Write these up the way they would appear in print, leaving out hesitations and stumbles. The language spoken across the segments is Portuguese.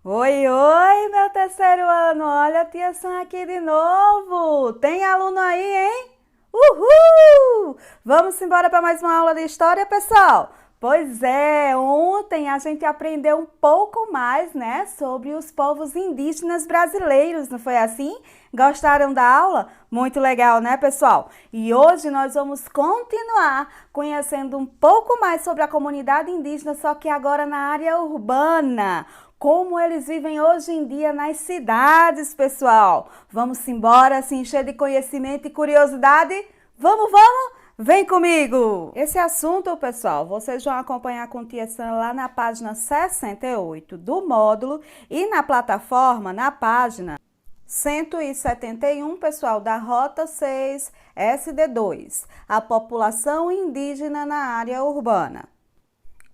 Oi, oi, meu terceiro ano! Olha a tia Sam aqui de novo! Tem aluno aí, hein? Uhul! Vamos embora para mais uma aula de história, pessoal? Pois é, ontem a gente aprendeu um pouco mais, né, sobre os povos indígenas brasileiros, não foi assim? Gostaram da aula? Muito legal, né, pessoal? E hoje nós vamos continuar conhecendo um pouco mais sobre a comunidade indígena, só que agora na área urbana. Como eles vivem hoje em dia nas cidades, pessoal. Vamos embora, se encher de conhecimento e curiosidade? Vamos, vamos? Vem comigo! Esse assunto, pessoal, vocês vão acompanhar com tia Sam lá na página 68 do módulo e na plataforma, na página 171, pessoal, da Rota 6 SD2, a população indígena na área urbana.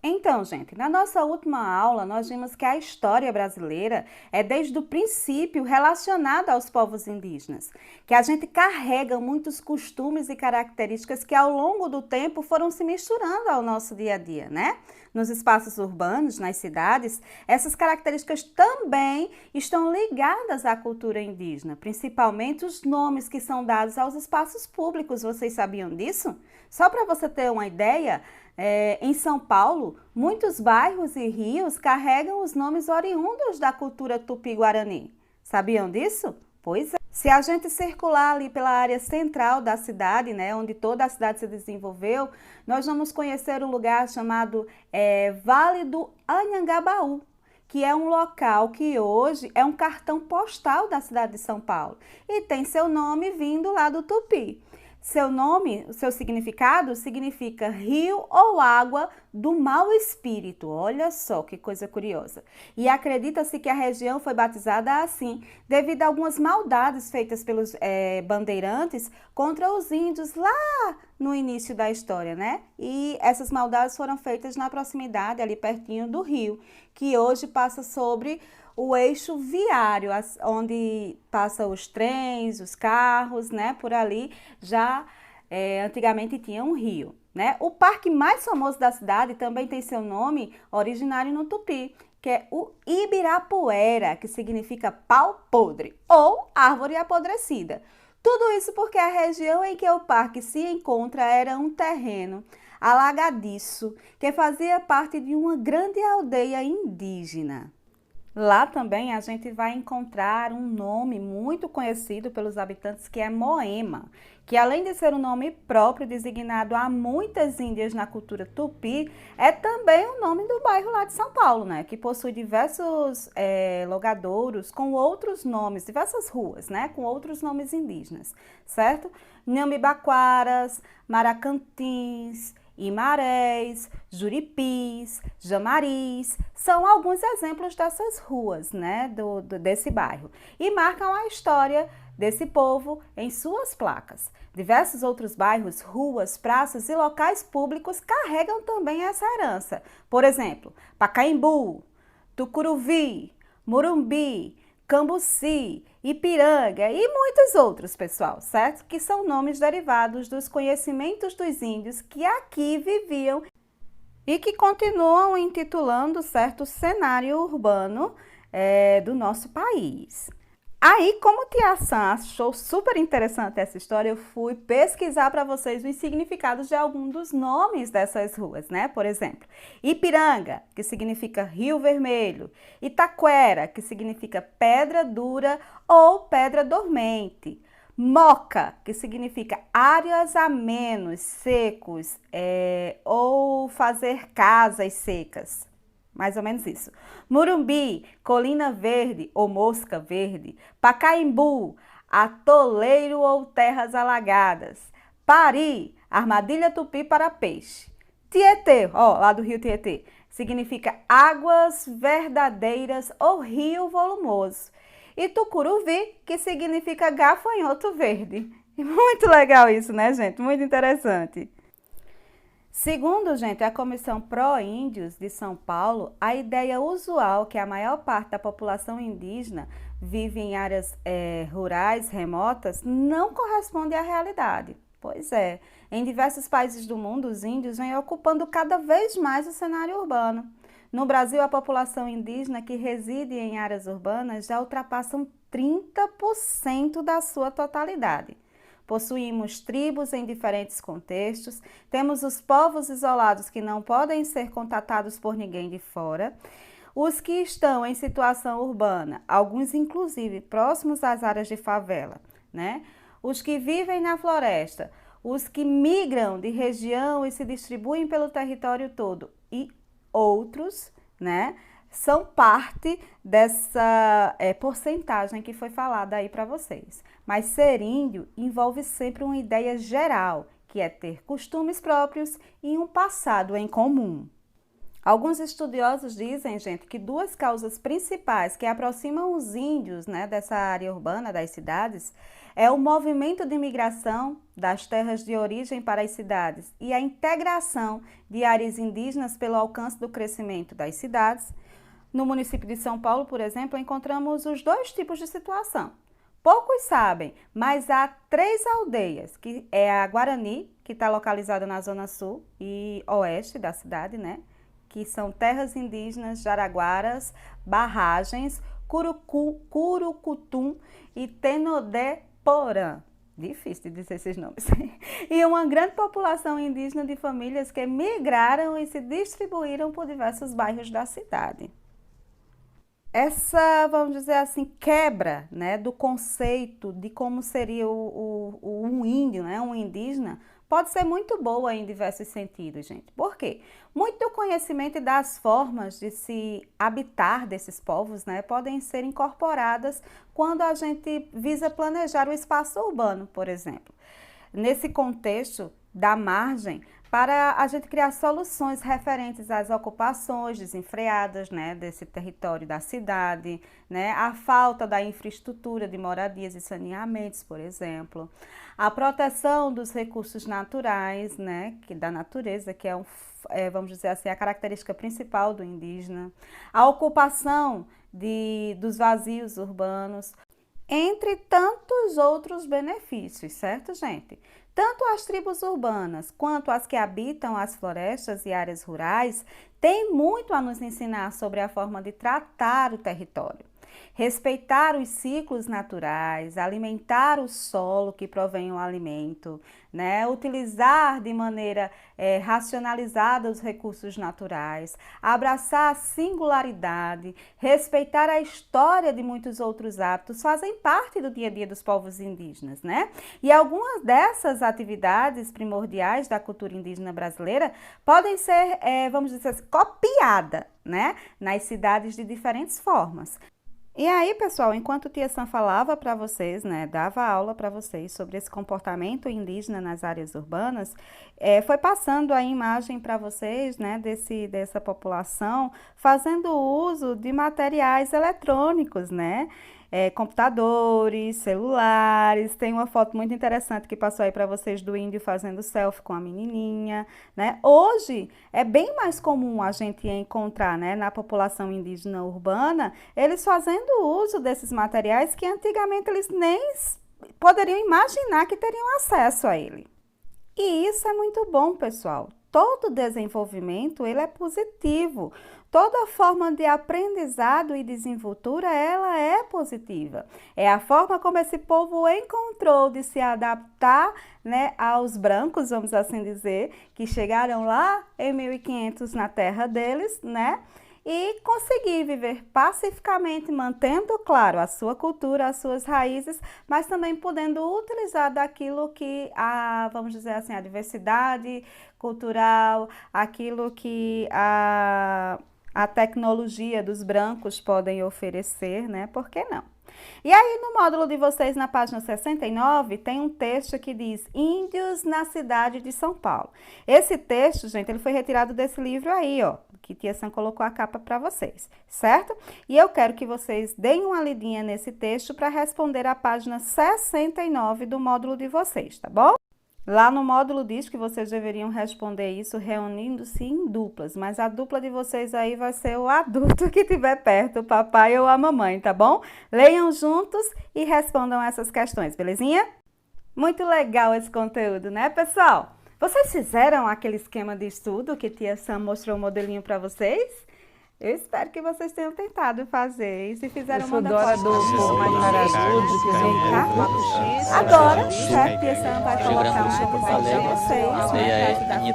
Então, gente, na nossa última aula, nós vimos que a história brasileira é desde o princípio relacionada aos povos indígenas, que a gente carrega muitos costumes e características que ao longo do tempo foram se misturando ao nosso dia a dia, né? Nos espaços urbanos, nas cidades, essas características também estão ligadas à cultura indígena, principalmente os nomes que são dados aos espaços públicos. Vocês sabiam disso? Só para você ter uma ideia, em São Paulo, muitos bairros e rios carregam os nomes oriundos da cultura tupi-guarani. Sabiam disso? Pois é. Se a gente circular ali pela área central da cidade, né, onde toda a cidade se desenvolveu, nós vamos conhecer um lugar chamado Vale do Anhangabaú, que é um local que hoje é um cartão postal da cidade de São Paulo e tem seu nome vindo lá do Tupi. Seu nome, o seu significado significa rio ou água do mau espírito. Olha só que coisa curiosa. E acredita-se que a região foi batizada assim devido a algumas maldades feitas pelos bandeirantes contra os índios lá no início da história, né? E essas maldades foram feitas na proximidade, ali pertinho do rio, que hoje passa sobre o eixo viário, onde passam os trens, os carros, né? Por ali já antigamente tinha um rio, né? O parque mais famoso da cidade também tem seu nome originário no Tupi, que é o Ibirapuera, que significa pau podre ou árvore apodrecida. Tudo isso porque a região em que o parque se encontra era um terreno alagadiço que fazia parte de uma grande aldeia indígena. Lá também a gente vai encontrar um nome muito conhecido pelos habitantes que é Moema, que além de ser um nome próprio designado a muitas índias na cultura tupi, é também o nome do bairro lá de São Paulo, né? Que possui diversos logradouros com outros nomes, diversas ruas, né? Com outros nomes indígenas, certo? Nhamibaquaras, Maracantins, Imarés, Juripis, Jamaris, são alguns exemplos dessas ruas, né, desse bairro, e marcam a história desse povo em suas placas. Diversos outros bairros, ruas, praças e locais públicos carregam também essa herança. Por exemplo, Pacaembu, Tucuruvi, Morumbi, Cambuci, Ipiranga e muitos outros, pessoal, certo? Que são nomes derivados dos conhecimentos dos índios que aqui viviam e que continuam intitulando certo cenário urbano do nosso país. Aí, como tia Sam achou super interessante essa história, eu fui pesquisar para vocês os significados de alguns dos nomes dessas ruas, né? Por exemplo, Ipiranga, que significa Rio Vermelho, Itaquera, que significa pedra dura ou pedra dormente, Moca, que significa áreas amenos, secos, ou fazer casas secas. Mais ou menos isso. Morumbi, colina verde ou mosca verde. Pacaembu, atoleiro ou terras alagadas. Pari, armadilha tupi para peixe. Tietê, ó, lá do rio Tietê, significa águas verdadeiras ou rio volumoso. E tucuruvi, que significa gafanhoto verde. Muito legal isso, né, gente? Muito interessante. Segundo, gente, a Comissão Pró-Índios de São Paulo, a ideia usual que a maior parte da população indígena vive em áreas rurais remotas não corresponde à realidade. Pois é, em diversos países do mundo, os índios vêm ocupando cada vez mais o cenário urbano. No Brasil, a população indígena que reside em áreas urbanas já ultrapassam 30% da sua totalidade. Possuímos tribos em diferentes contextos, temos os povos isolados que não podem ser contatados por ninguém de fora, os que estão em situação urbana, alguns inclusive próximos às áreas de favela, né? Os que vivem na floresta, os que migram de região e se distribuem pelo território todo e outros, né? São parte dessa porcentagem que foi falada aí para vocês. Mas ser índio envolve sempre uma ideia geral, que é ter costumes próprios e um passado em comum. Alguns estudiosos dizem, gente, que duas causas principais que aproximam os índios, né, dessa área urbana, das cidades, é o movimento de migração das terras de origem para as cidades e a integração de áreas indígenas pelo alcance do crescimento das cidades. No município de São Paulo, por exemplo, encontramos os dois tipos de situação. Poucos sabem, mas há 3 aldeias, que é a Guarani, que está localizada na zona sul e oeste da cidade, né? Que são terras indígenas, Jaraguaras, Barragens, Curucutum e Tenodé-Porã. Difícil de dizer esses nomes. E uma grande população indígena de famílias que migraram e se distribuíram por diversos bairros da cidade. Essa, vamos dizer assim, quebra, né, do conceito de como seria um índio, né, um indígena, pode ser muito boa em diversos sentidos, gente. Por quê? Muito do conhecimento e das formas de se habitar desses povos, né, podem ser incorporadas quando a gente visa planejar o espaço urbano, por exemplo. Nesse contexto, dá margem para a gente criar soluções referentes às ocupações desenfreadas, né, desse território da cidade, né, a falta da infraestrutura de moradias e saneamentos, por exemplo, a proteção dos recursos naturais, né, da natureza, que vamos dizer assim, a característica principal do indígena, a ocupação dos vazios urbanos, entre tantos outros benefícios, certo, gente? Tanto as tribos urbanas quanto as que habitam as florestas e áreas rurais têm muito a nos ensinar sobre a forma de tratar o território. Respeitar os ciclos naturais, alimentar o solo que provém o alimento, né? Utilizar de maneira racionalizada os recursos naturais, abraçar a singularidade, respeitar a história de muitos outros hábitos fazem parte do dia a dia dos povos indígenas, né? E algumas dessas atividades primordiais da cultura indígena brasileira podem ser, vamos dizer assim, copiadas, né? Nas cidades de diferentes formas. E aí, pessoal, enquanto Tia Sam falava para vocês, né, dava aula para vocês sobre esse comportamento indígena nas áreas urbanas, foi passando a imagem para vocês, né, dessa população fazendo uso de materiais eletrônicos, né, computadores, celulares. Tem uma foto muito interessante que passou aí para vocês do índio fazendo selfie com a menininha, né? Hoje é bem mais comum a gente encontrar, né, na população indígena urbana, eles fazendo uso desses materiais que antigamente eles nem poderiam imaginar que teriam acesso a ele. E isso é muito bom, pessoal. Todo desenvolvimento, ele é positivo. Toda forma de aprendizado e desenvoltura, ela é positiva. É a forma como esse povo encontrou de se adaptar, né, aos brancos, vamos assim dizer, que chegaram lá em 1500 na terra deles, né? E conseguir viver pacificamente, mantendo, claro, a sua cultura, as suas raízes, mas também podendo utilizar daquilo que vamos dizer assim, a diversidade cultural, aquilo que a tecnologia dos brancos podem oferecer, né? Por que não? E aí, no módulo de vocês, na página 69, tem um texto que diz Índios na cidade de São Paulo. Esse texto, gente, ele foi retirado desse livro aí, ó, que Tia Sam colocou a capa para vocês, certo? E eu quero que vocês deem uma lidinha nesse texto para responder a página 69 do módulo de vocês, tá bom? Lá no módulo diz que vocês deveriam responder isso reunindo-se em duplas, mas a dupla de vocês aí vai ser o adulto que estiver perto, o papai ou a mamãe, tá bom? Leiam juntos e respondam essas questões, belezinha? Muito legal esse conteúdo, né, pessoal? Vocês fizeram aquele esquema de estudo que Tia Sam mostrou o modelinho para vocês? Eu espero que vocês tenham tentado fazer. E se fizeram, manda foto. Agora, certo? Tia Sam vai colocar um pouco mais para vocês.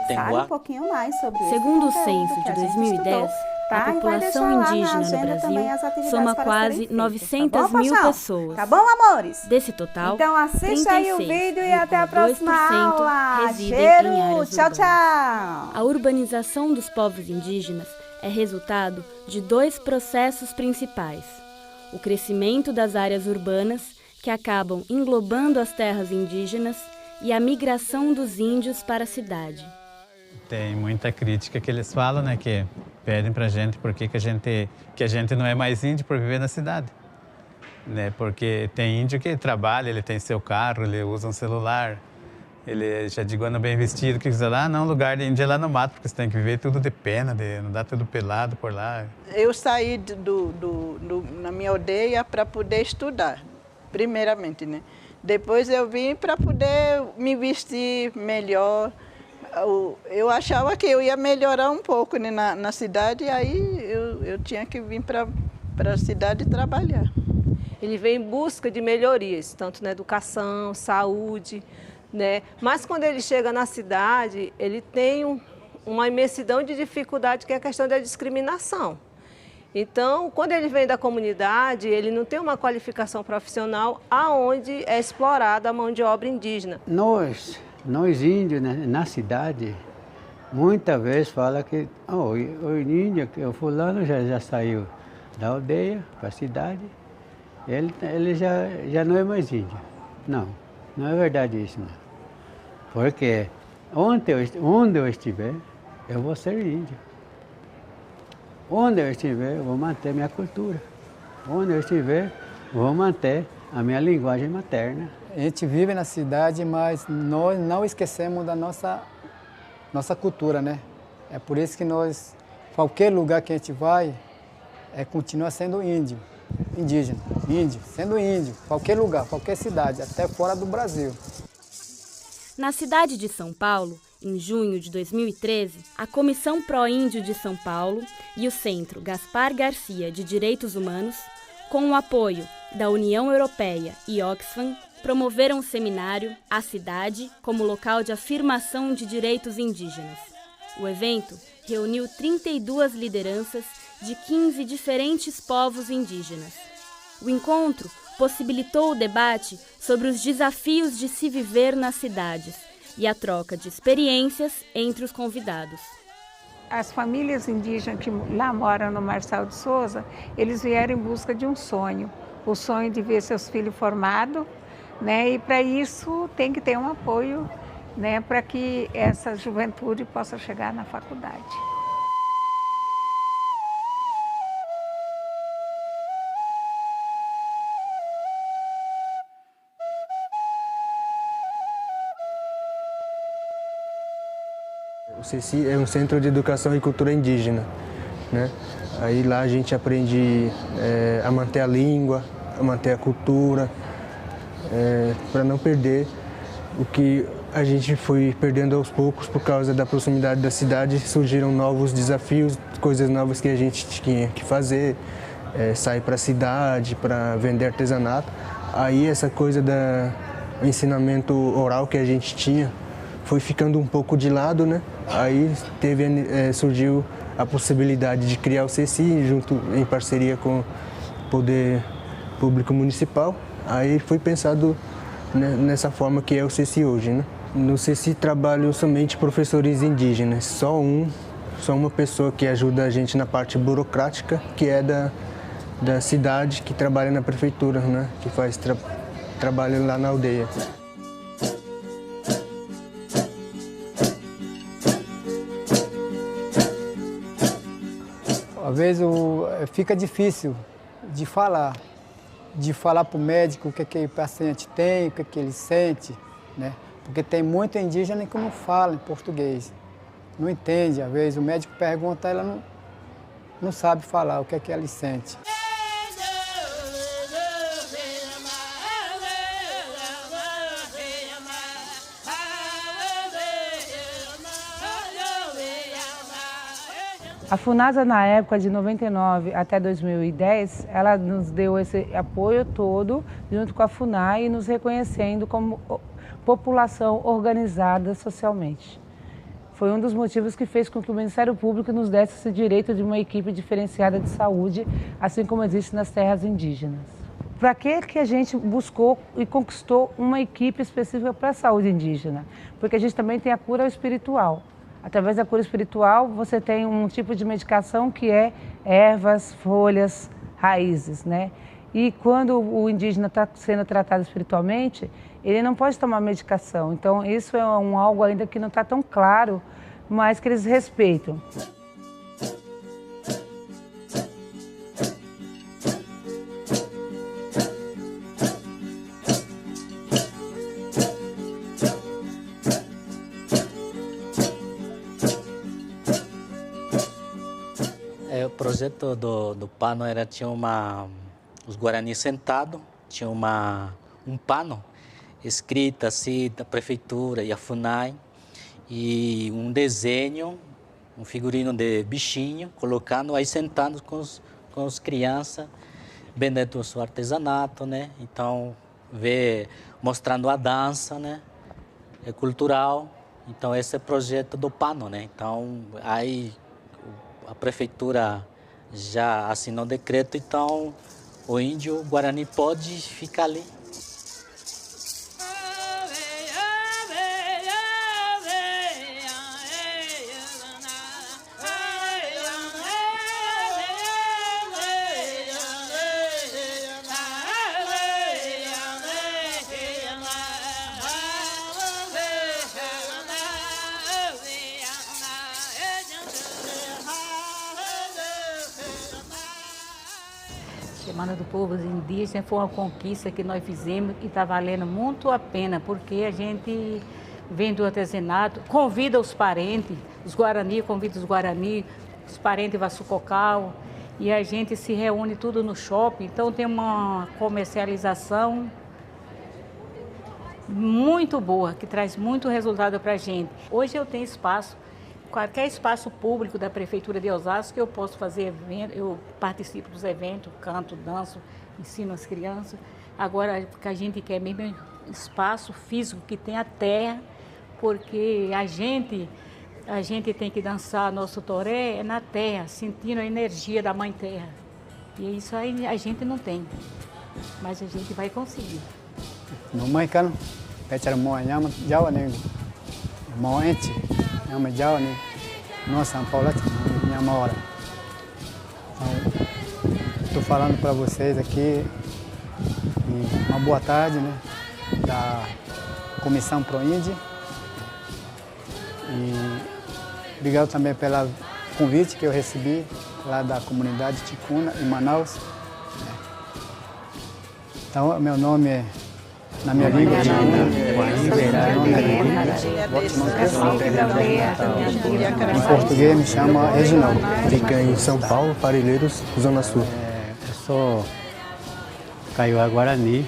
Sabe um pouquinho mais sobre isso. Segundo o censo de 2010, a população indígena no Brasil soma quase 900 mil pessoas. Tá bom, amores? Desse total, então assista aí o vídeo e até a próxima aula. Residem em áreas tchau, urbanas. tchau. A urbanização dos povos indígenas é resultado de dois processos principais: o crescimento das áreas urbanas, que acabam englobando as terras indígenas, e a migração dos índios para a cidade. Tem muita crítica que eles falam, né, que pedem pra gente por que a gente não é mais índio por viver na cidade, né? Porque tem índio que trabalha, ele tem seu carro, ele usa um celular, ele já digo anda bem vestido, que diz lá, não, lugar de índio é lá no mato, porque você tem que viver tudo de pena, não dá tudo pelado por lá. Eu saí na minha aldeia para poder estudar, primeiramente, né? Depois eu vim para poder me vestir melhor. Eu achava que eu ia melhorar um pouco, né, na cidade, e aí eu tinha que vir para a cidade trabalhar. Ele vem em busca de melhorias, tanto na educação, saúde, né? Mas quando ele chega na cidade, ele tem uma imensidão de dificuldade, que é a questão da discriminação. Então, quando ele vem da comunidade, ele não tem uma qualificação profissional aonde é explorada a mão de obra indígena. Nós índios, né, na cidade, muitas vezes fala que o índio, o fulano já saiu da aldeia para a cidade, ele já não é mais índio. Não é verdade isso, não. Porque onde eu estiver, eu vou ser índio. Onde eu estiver, eu vou manter minha cultura. Onde eu estiver, eu vou manter a minha linguagem materna. A gente vive na cidade, mas nós não esquecemos da nossa cultura, né? É por isso que nós, qualquer lugar que a gente vai, continua sendo índio, indígena, índio, sendo índio, qualquer lugar, qualquer cidade, até fora do Brasil. Na cidade de São Paulo, em junho de 2013, a Comissão Pró-Índio de São Paulo e o Centro Gaspar Garcia de Direitos Humanos, com o apoio da União Europeia e Oxfam, promoveram o seminário A Cidade como local de afirmação de direitos indígenas. O evento reuniu 32 lideranças de 15 diferentes povos indígenas. O encontro possibilitou o debate sobre os desafios de se viver nas cidades e a troca de experiências entre os convidados. As famílias indígenas que lá moram no Marçal de Souza, eles vieram em busca de um sonho, o sonho de ver seus filhos formados, né? E para isso tem que ter um apoio, né? Para que essa juventude possa chegar na faculdade. O CECI é um centro de educação e cultura indígena, né? Aí lá a gente aprende a manter a língua, a manter a cultura, para não perder o que a gente foi perdendo aos poucos por causa da proximidade da cidade. Surgiram novos desafios, coisas novas que a gente tinha que fazer, sair para a cidade, para vender artesanato. Aí essa coisa do ensinamento oral que a gente tinha foi ficando um pouco de lado, né? Aí surgiu a possibilidade de criar o CECI em parceria com o Poder Público Municipal. Aí foi pensado nessa forma que é o CECI hoje, né? No CECI trabalham somente professores indígenas, só uma pessoa que ajuda a gente na parte burocrática, que é da cidade que trabalha na prefeitura, né? Que faz trabalho lá na aldeia. Às vezes fica difícil de falar para o médico o que o paciente tem, o que ele sente, né? Porque tem muito indígena que não fala em português, não entende. Às vezes o médico pergunta, ela não sabe falar o que ela sente. A FUNASA, na época de 99 até 2010, ela nos deu esse apoio todo, junto com a FUNAI, nos reconhecendo como população organizada socialmente. Foi um dos motivos que fez com que o Ministério Público nos desse esse direito de uma equipe diferenciada de saúde, assim como existe nas terras indígenas. Para que a gente buscou e conquistou uma equipe específica para a saúde indígena? Porque a gente também tem a cura espiritual. Através da cura espiritual, você tem um tipo de medicação que é ervas, folhas, raízes, né? E quando o indígena está sendo tratado espiritualmente, ele não pode tomar medicação. Então, isso é algo ainda que não está tão claro, mas que eles respeitam. O projeto do pano tinha os guaranis sentados, tinha um pano escrito assim da prefeitura e a FUNAI e um desenho, um figurino de bichinho, colocando aí sentando com as crianças, vendendo o seu artesanato, né? Então, mostrando a dança, né? É cultural. Então, esse é o projeto do pano, né? Então, aí a prefeitura já assinou o decreto, então o índio Guarani pode ficar ali. Semana do Povo Indígena foi uma conquista que nós fizemos e está valendo muito a pena, porque a gente vem do artesanato, convida os parentes, os Guarani, convida os parentes Vassucocal, e a gente se reúne tudo no shopping, então tem uma comercialização muito boa, que traz muito resultado para a gente. Hoje eu tenho espaço, qualquer espaço público da Prefeitura de Osasco que eu posso fazer evento, eu participo dos eventos, canto, danço, ensino as crianças. Agora, o que a gente quer mesmo é espaço físico que tenha terra, porque a gente tem que dançar nosso toré na terra, sentindo a energia da Mãe Terra. E isso aí a gente não tem, mas a gente vai conseguir. No mãe cano, pecha mo nyama jawa ne mo ente nyama jawa ne no São Paulo nyama hora. Estou falando para vocês aqui e uma boa tarde, né, da Comissão Proíndia. E obrigado também pelo convite que eu recebi lá da comunidade Ticuna, em Manaus. Então, meu nome é, na minha língua, em português me chama Reginaldo. Fica em São Paulo, Parelheiros, Zona Sul. Eu sou Kaiowá Guarani,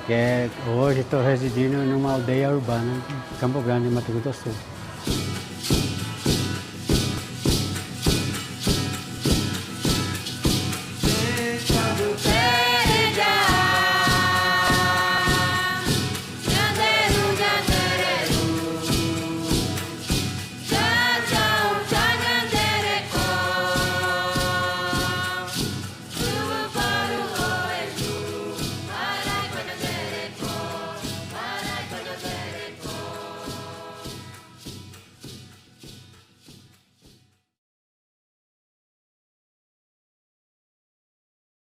que hoje estou residindo numa aldeia urbana, Campo Grande, Mato Grosso do Sul.